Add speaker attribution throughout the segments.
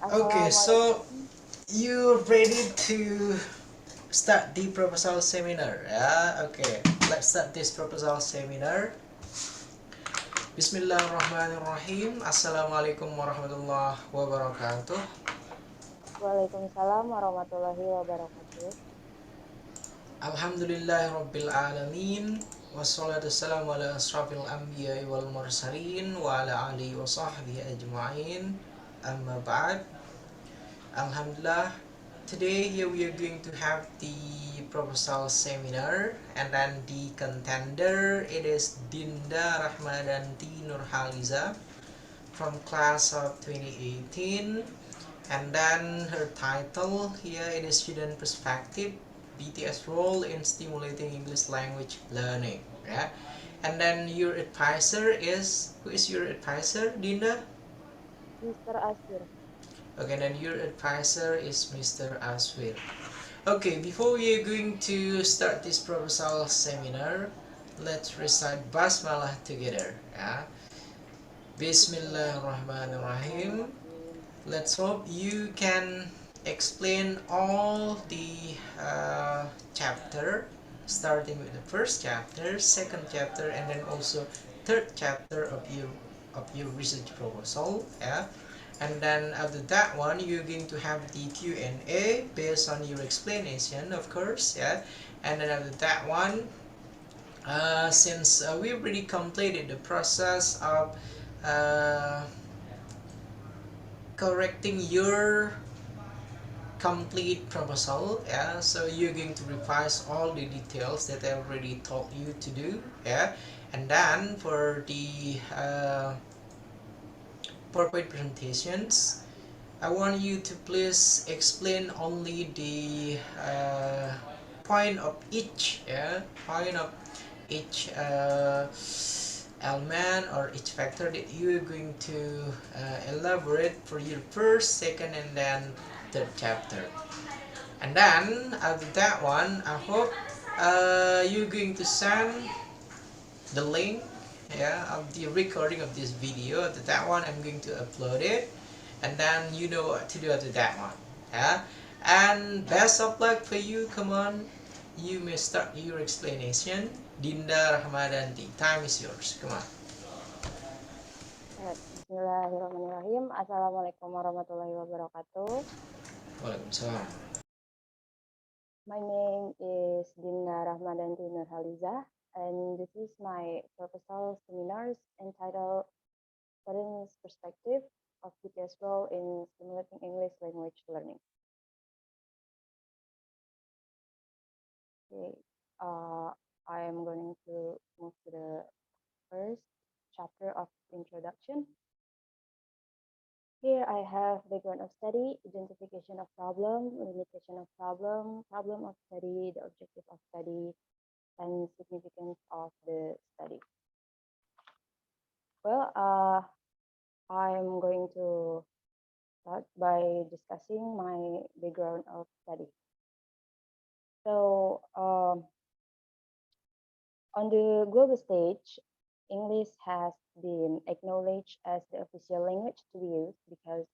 Speaker 1: Okay, so
Speaker 2: Assalamualaikum.
Speaker 1: you ready to start the proposal seminar? Yeah, okay. Let's start this proposal seminar. Bismillahirrahmanirrahim. Assalamualaikum warahmatullahi wabarakatuh.
Speaker 2: Waalaikumsalam warahmatullahi wabarakatuh.
Speaker 1: Alhamdulillahi rabbil alamin. Wassalatu wassalamu ala asrafil anbiya wal mursalin wa ala alihi wa sahbihi ajma'in. Amma ba'd. Alhamdulillah, today here we are going to have the proposal seminar, and then the contender it is Dinda Rachmadanti Nurhaliza from class of 2018, and then her title here it is Student Perspective, BTS role in stimulating English language learning. Yeah, and then your advisor is, who is your advisor, Dinda?
Speaker 2: Mr. Asir.
Speaker 1: Okay, then your advisor is Mr. Aswir. Okay, before we are going to start this proposal seminar, let's recite Basmalah together. Yeah. Bismillahirrahmanirrahim.
Speaker 2: Bismillahirrahmanirrahim.
Speaker 1: Let's hope you can explain all the chapter, starting with the first chapter, second chapter, and then also third chapter of your research proposal. Yeah. And then after that one, you're going to have the Q&A based on your explanation, of course. Yeah. And then after that one, since we already completed the process of uh, correcting your complete proposal, yeah, so you're going to revise all the details that I already told you to do, yeah. And then for the PowerPoint presentations, I want you to please explain only the point of each, yeah, point of each element or each factor that you are going to elaborate for your first, second, and then third chapter. And then after that one, I hope you're going to send the link, yeah, of the recording of this video. After that one, I'm going to upload it, and then you know what to do after that one. Yeah, and best of luck for you. Come on, you may start your explanation. Dinda Rachmadanti, time is yours. Come on.
Speaker 2: Bismillahirrahmanirrahim. Assalamualaikum warahmatullahi wabarakatuh.
Speaker 1: Waalaikumsalam.
Speaker 2: My name is Dinda Rachmadanti Nurhaliza, and this is my proposal seminars entitled Students' Perspective of BTS Role in Stimulating English Language Learning. Okay, I am going to move to the first chapter of introduction. Here I have background of study, identification of problem, limitation of problem, problem of study, the objective of study, and significance of the study. Well, I'm going to start by discussing my background of study. So, on the global stage, English has been acknowledged as the official language to be used because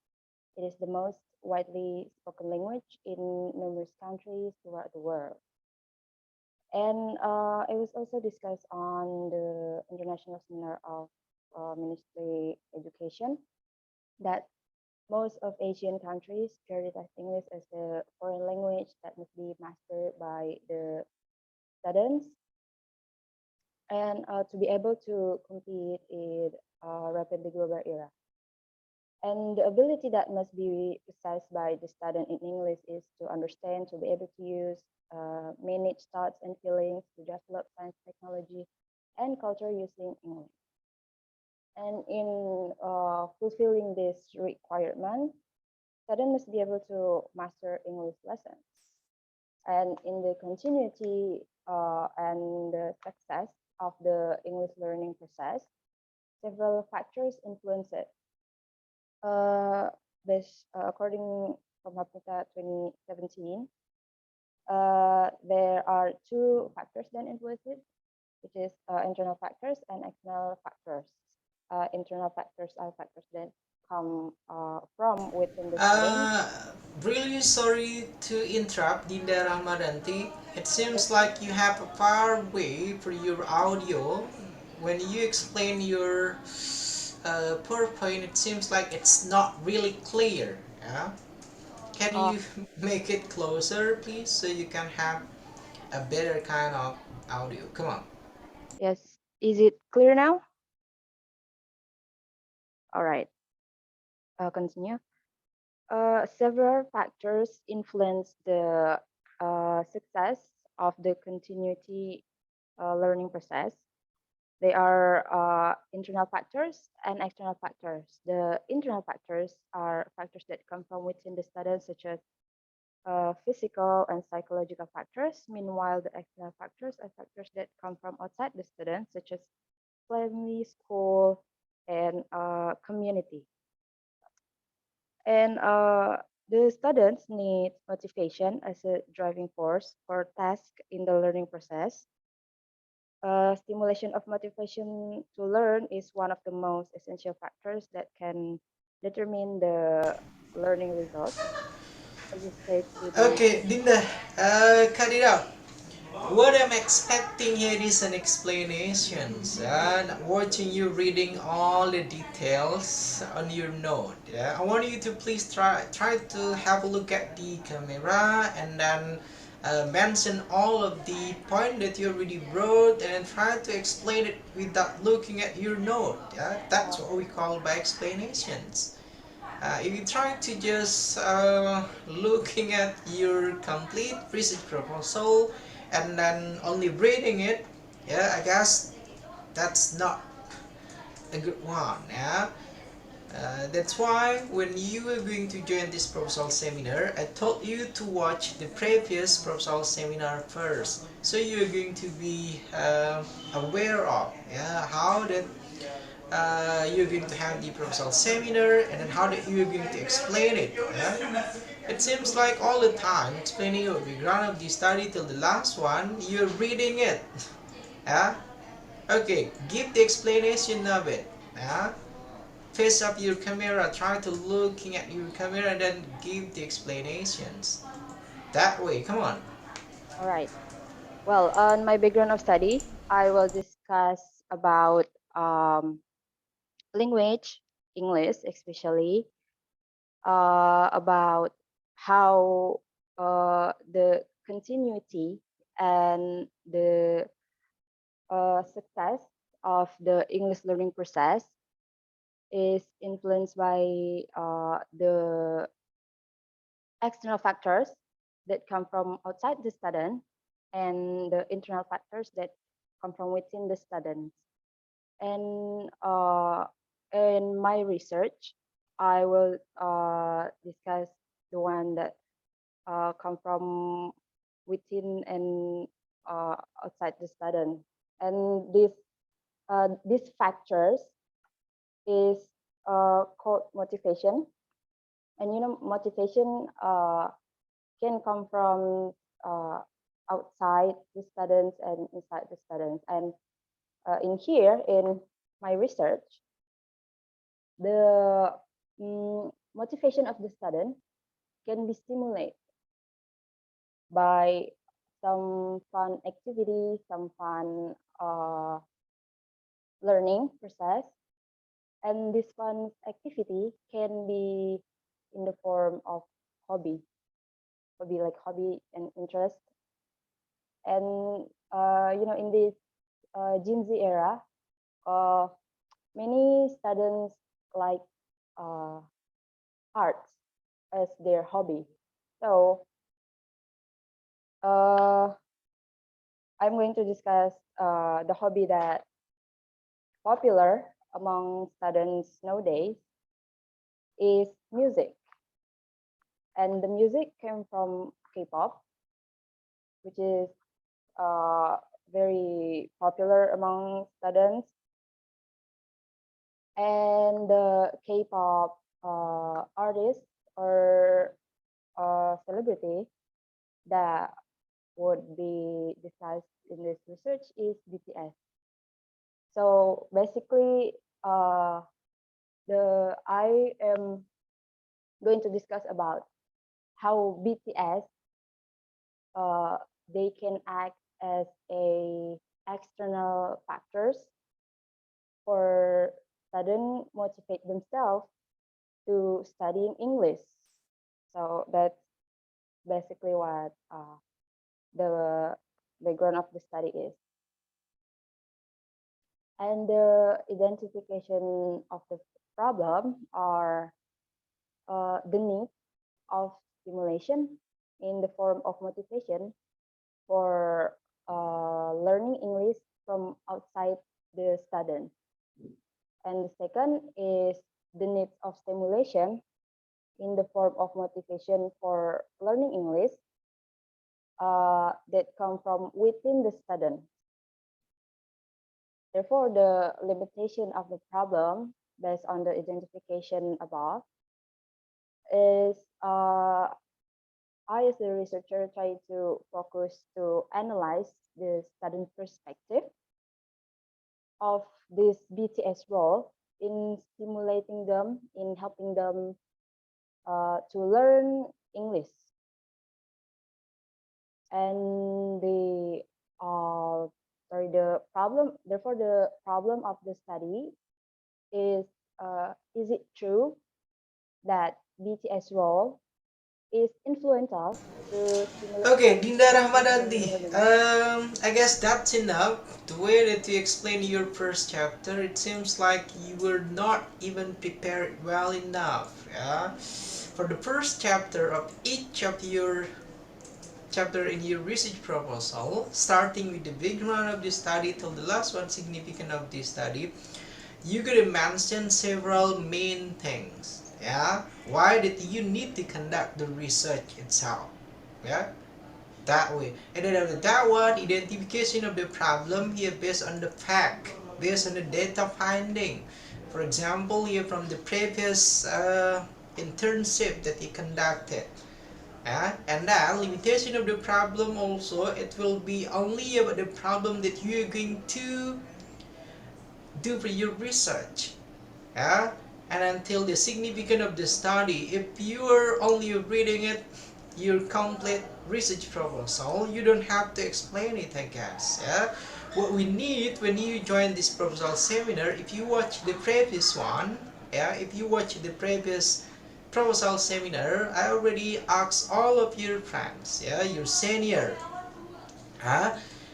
Speaker 2: it is the most widely spoken language in numerous countries throughout the world. And it was also discussed on the International Seminar of Ministry Education that most of Asian countries prioritize English as a foreign language that must be mastered by the students and to be able to compete in a rapidly global era. And the ability that must be exercised by the student in English is to understand, to be able to use, manage thoughts and feelings, to develop science, technology, and culture using English. And in fulfilling this requirement, student must be able to master English lessons. And in the continuity and the success of the English learning process, several factors influence it. According from Hapita 2017, there are two factors that influence it, which is internal factors and external factors. Internal factors are factors that come from within the students.
Speaker 1: Uh, really sorry to interrupt, Dinda Ramadanti. It seems
Speaker 2: Yes,
Speaker 1: like you have a far way for your audio. When you explain your PowerPoint, it seems like it's not really clear. Yeah? Can
Speaker 2: uh,
Speaker 1: you make it closer, please, so you can have a better kind of audio? Come on.
Speaker 2: yes. Is it clear now? All right, continue. Several factors influence the success of the continuity learning process. They are internal factors and external factors. The internal factors are factors that come from within the student, such as physical and psychological factors. Meanwhile, the external factors are factors that come from outside the student, such as family, school, and community. And the students need motivation as a driving force for tasks in the learning process. Stimulation of motivation to learn is one of the most essential factors that can determine the learning results, as it states in the
Speaker 1: Okay, Dinda, cut it out. What I'm expecting here is an explanations and watching you reading all the details on your note. Yeah, I want you to please try to have a look at the camera and then mention all of the point that you already wrote and try to explain it without looking at your note. Yeah, that's what we call by explanations. If you try to just looking at your complete research proposal and then only reading it, yeah, I guess that's not a good one. Yeah, that's why when you were going to join this proposal seminar, I told you to watch the previous proposal seminar first, so you're going to be aware of, yeah, how that you're going to have the proposal seminar and then how that you're going to explain it. Yeah? It seems like all the time explaining your background of the study till the last one, you're reading it. Yeah? Okay, give the explanation of it. Yeah? Face up your camera, try to looking at your camera and then give the explanations. That way, come on.
Speaker 2: all right. Well, on my background of study, I will discuss about language, English especially, about how the continuity and the success of the English learning process is influenced by the external factors that come from outside the student and the internal factors that come from within the students. And in my research, I will discuss the one that come from within and outside the student. And these factors is called motivation. And motivation can come from outside the students and inside the students. And in here, in my research, the motivation of the student can be stimulated by some fun activity, some fun learning process. And this fun activity can be in the form of hobby, like hobby and interest. And in this Gen Z era, uh, many students like uh, arts as their hobby. So uh, I'm going to discuss the hobby that popular among students nowadays is music. And the music came from K-pop, which is very popular among students. And the K-pop artist or celebrity that would be discussed in this research is BTS. So basically, I am going to discuss about how BTS they can act as a external factors for students motivate themselves to studying English. So that's basically what the background of the study is. And the identification of the problem are the need of stimulation in the form of motivation for learning English from outside the student. And the second is the needs of stimulation in the form of motivation for learning English that come from within the student. Therefore, the limitation of the problem based on the identification above is I, as a researcher, try to focus to analyze the student perspective of this BTS role in stimulating them, in helping them to learn English. And the problem, therefore, the problem of the study is it true that BTS role is influential to stimulate
Speaker 1: Okay,
Speaker 2: students
Speaker 1: Dinda
Speaker 2: in
Speaker 1: Rachmadanti.
Speaker 2: learning?
Speaker 1: I guess that's enough. The way that you explained your first chapter, it seems like you were not even prepared well enough. Yeah. For the first chapter of each of your chapter in your research proposal, starting with the background of the study till the last one significant of the study, you could mention several main things. Yeah. Why did you need to conduct the research itself? Yeah, that way. And then after that one, identification of the problem here based on the fact, based on the data finding. For example, here from the previous internship that you conducted. And then limitation of the problem also, it will be only about the problem that you are going to do for your research. Yeah? And until the significance of the study, if you are only reading it, your complete research proposal, you don't have to explain it, I guess. Yeah? What we need when you join this proposal seminar, if you watch the previous one, yeah, if you watch the previous proposal seminar, I already asked all of your friends, yeah, your senior,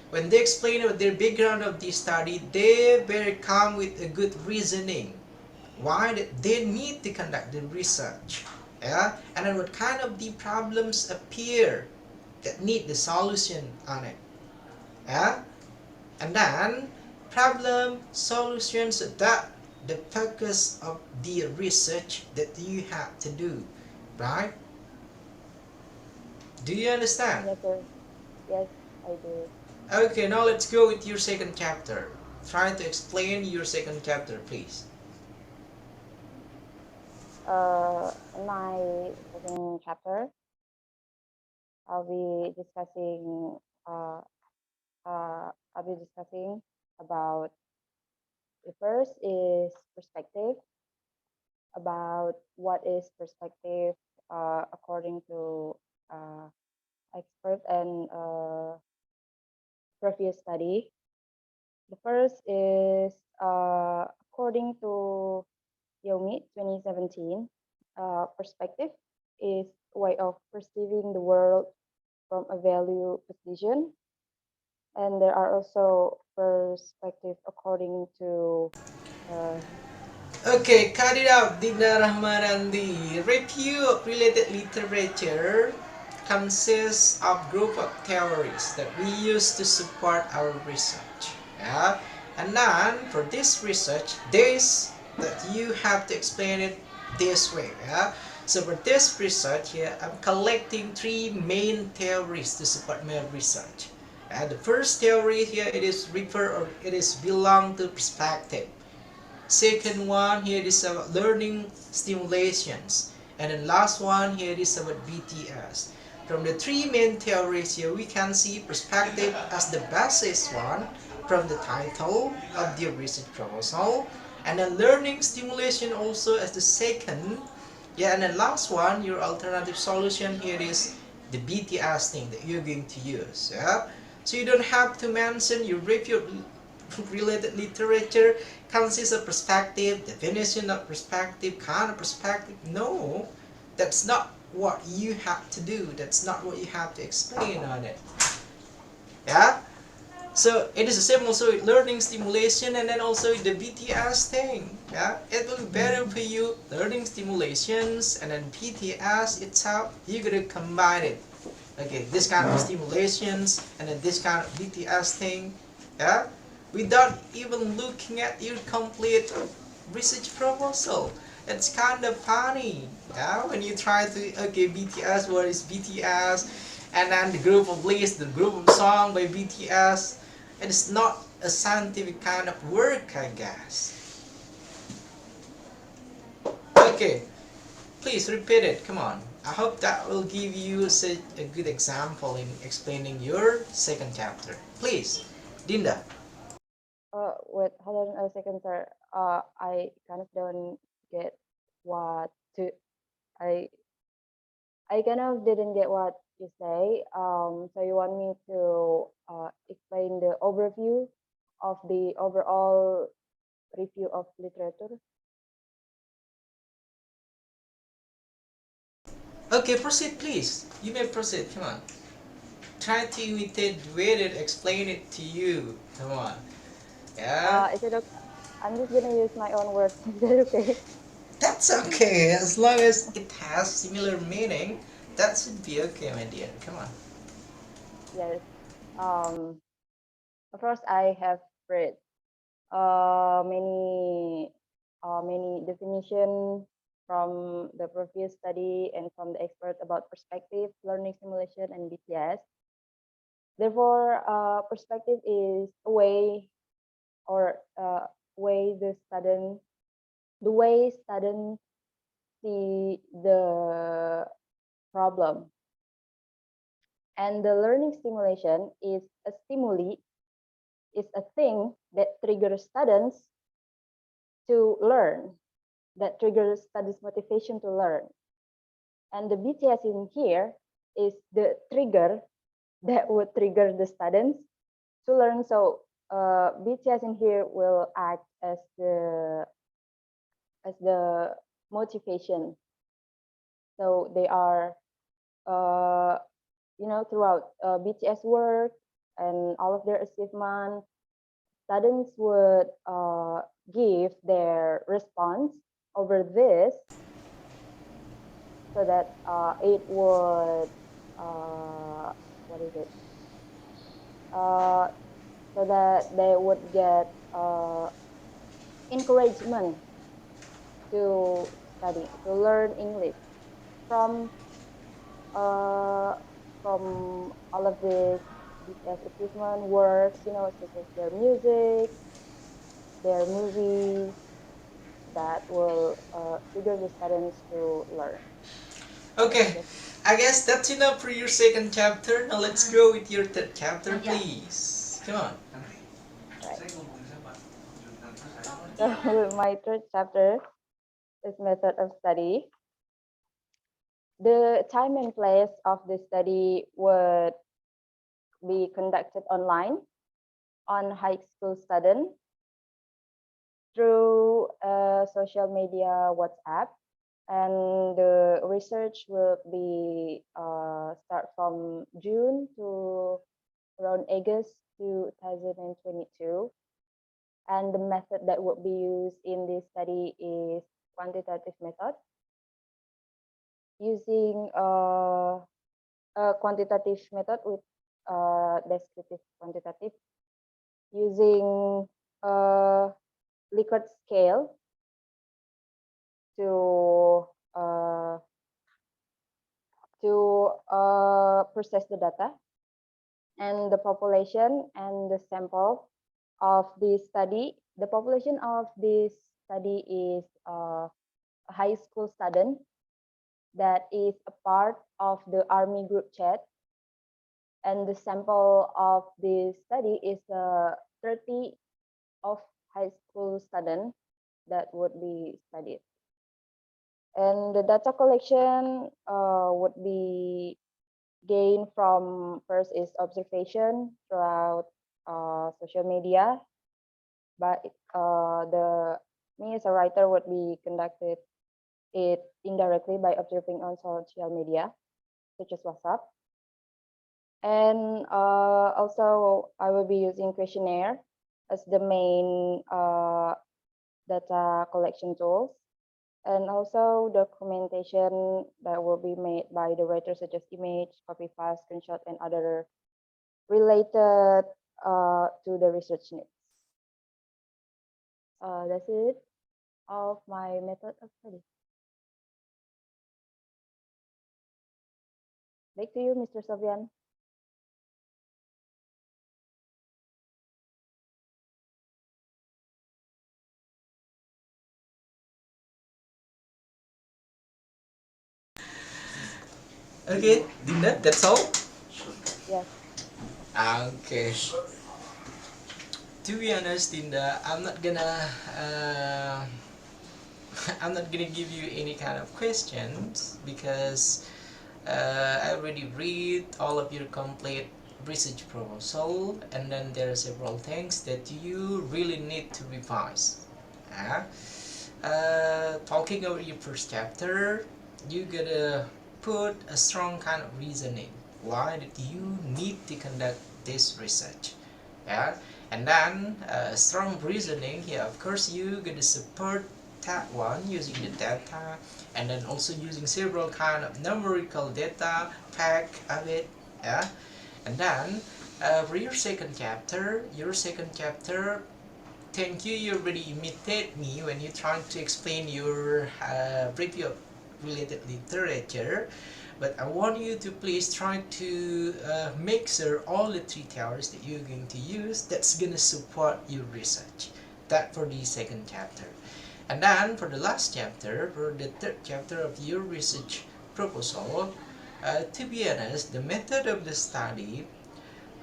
Speaker 1: when they explain about their background of this study, they better come with a good reasoning why they need to conduct the research, yeah, and then what kind of the problems appear that need the solution on it, yeah, and then problem solutions, that the focus of the research that you have to do, right? Do you understand?
Speaker 2: Yes, sir. Yes, I do.
Speaker 1: Okay, now let's go with your second chapter. Try to explain your second chapter, please.
Speaker 2: In my second chapter, I'll be discussing uh, I'll be discussing about the first is perspective, about what is perspective according to expert and previous study. The first is according to Yomi 2017, perspective is a way of perceiving the world from a value position. And there are also perspective according to
Speaker 1: Okay, cut it out, Dinda Rachmadanti. Review of related literature consists of group of theories that we use to support our research. Yeah? And then, for this research, this that you have to explain it this way. Yeah? So for this research here, I'm collecting three main theories to support my research. And the first theory here, it is refer or it is belong to perspective. Second one here is about learning stimulations. And then last one here is about BTS. From the three main theories here, we can see perspective as the basis one from the title of the research proposal. And then learning stimulation also as the second. Yeah, and then last one, your alternative solution here is the BTS thing that you're going to use. Yeah, so you don't have to mention your review related literature consists of perspective, definition of perspective, kind of perspective. No, that's not what you have to do. That's not what you have to explain on it. Yeah. So it is the same also with learning stimulation and then also the BTS thing. Yeah, it will be better for you learning stimulations and then BTS itself. You gotta combine it. Okay, this kind of stimulations and then this kind of BTS thing. Yeah, without even looking at your complete research proposal. It's kind of funny, yeah, when you try to okay BTS, what is BTS, and then the group of list, the group of song by BTS. It's not a scientific kind of work, I guess. Okay, please repeat it. Come on. I hope that will give you such a good example in explaining your second chapter. Please, Dinda.
Speaker 2: Wait, hold on a second, sir. I kind of don't get what to. I I kind of didn't get what you say. So you want me to explain the overview of the overall review of literature?
Speaker 1: Okay, proceed, please. You may proceed. Come on. Try to imitate the way that explain it to you. Come on. Yeah.
Speaker 2: Is it okay? I'm just gonna use my own words. Is that okay?
Speaker 1: That's okay. As long as it has similar meaning, that should be okay, my dear. Come on.
Speaker 2: Yes. Um, of course, I have read many many definition from the previous study and from the expert about perspective, learning simulation, and BTS. Therefore, perspective is a way or way the way students see the problem. And the learning stimulation is a stimuli, is a thing that triggers students to learn, that triggers studies motivation to learn. And the BTS in here is the trigger that would trigger the students to learn. So BTS in here will act as the motivation. So they are throughout BTS work and all of their achievement, students would give their response over this so that it would what is it? So that they would get encouragement to study, to learn English from uh, from all of this BTS achievement works, such as their music, their movies that will trigger the students to learn.
Speaker 1: Okay. I guess that's enough for your second chapter. Now let's go with your third chapter, please. Come on.
Speaker 2: Right. So my third chapter is method of study. The time and place of the study would be conducted online on high school student through social media, WhatsApp, and the research will be start from June to around August 2022. And the method that would be used in this study is quantitative method, using a quantitative method with descriptive quantitative, using a Likert scale to uh, process the data, and the population and the sample of this study. The population of this study is a high school student that is a part of the Army group chat, and the sample of this study is 30 of high school students that would be studied. And the data collection would be gained from first is observation throughout social media, but me as a writer would be conducted it indirectly by observing on social media such as WhatsApp. And also I will be using questionnaire as the main data collection tools, and also documentation that will be made by the writer such as image, copy file, screenshot, and other related to the research needs. That's it of my method of study. Back to you, Mr. Sofian.
Speaker 1: Okay, Dinda, that's all?
Speaker 2: Yes.
Speaker 1: Okay. To be honest, Dinda, I'm not gonna give you any kind of questions because I already read all of your complete research proposal, and then there are several things that you really need to revise. Yeah? Talking over your first chapter, you gotta put a strong kind of reasoning why did you need to conduct this research. Yeah, and then strong reasoning here, of course you gotta support that one using the data, and then also using several kind of numerical data pack of it. Yeah, and then for your second chapter, thank you, you already imitate me when you're trying to explain your review of related literature. But I want you to please try to make sure all the three theories that you're going to use that's gonna support your research. That for the second chapter. And then for the last chapter, for the third chapter of your research proposal, to be honest, the method of the study,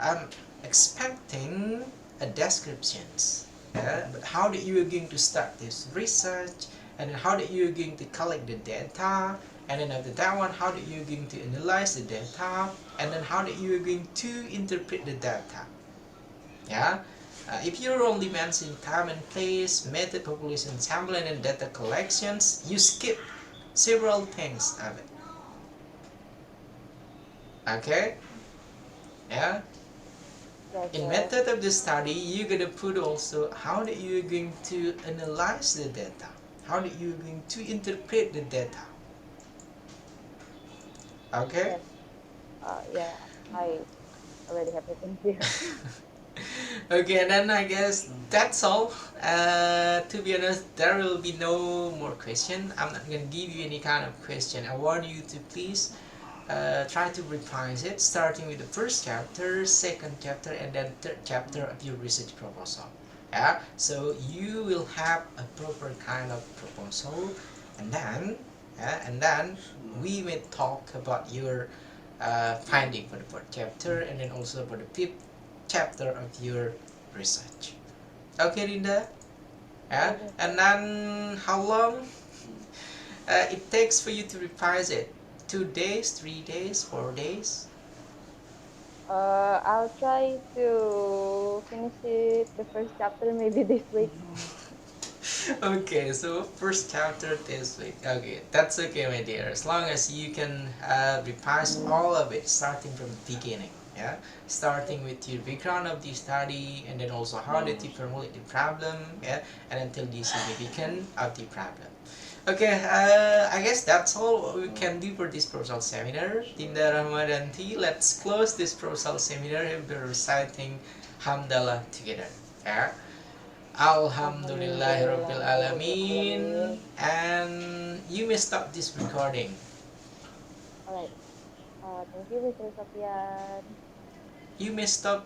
Speaker 1: I'm expecting a descriptions. But how that you are going to start this research, and then how that you are going to collect the data, and then after that one, how that you are going to analyze the data, and then how that you are going to interpret the data. Yeah. If you're only mentioning time and place, method, population sampling, and data collections, you skip several things of it. Okay? Yeah.
Speaker 2: Yes.
Speaker 1: In method of the study, you're gonna put also how that you're going to analyze the data, how that you're going to interpret the data. Okay?
Speaker 2: Yes. Yeah. I already have it in here.
Speaker 1: Okay, and then I guess that's all. To be honest, there will be no more question. I'm not gonna give you any kind of question. I want you to please try to revise it, starting with the first chapter, second chapter, and then third chapter of your research proposal. Yeah, so you will have a proper kind of proposal, and then we may talk about your finding for the fourth chapter, and then also for the fifth chapter of your research. Okay, Dinda? Yeah,
Speaker 2: Okay.
Speaker 1: and then how long it takes for you to revise it? 2 days, 3 days, 4 days?
Speaker 2: I'll try to finish it the first chapter maybe this week.
Speaker 1: Okay, so first chapter this week. Okay, that's okay, my dear. As long as you can revise all of it, starting from the beginning. Yeah, starting with your background of the study, and then also how did you formulate the problem. Yeah, and until the significance of the problem. Okay, I guess that's all we can do for this proposal seminar. Dinda Rachmadanti, let's close this proposal seminar by reciting Hamdalah together. Yeah. Alhamdulillahirabbil alamin, and you may stop this recording.
Speaker 2: All right. Thank you, Mr. Sofian.
Speaker 1: You may stop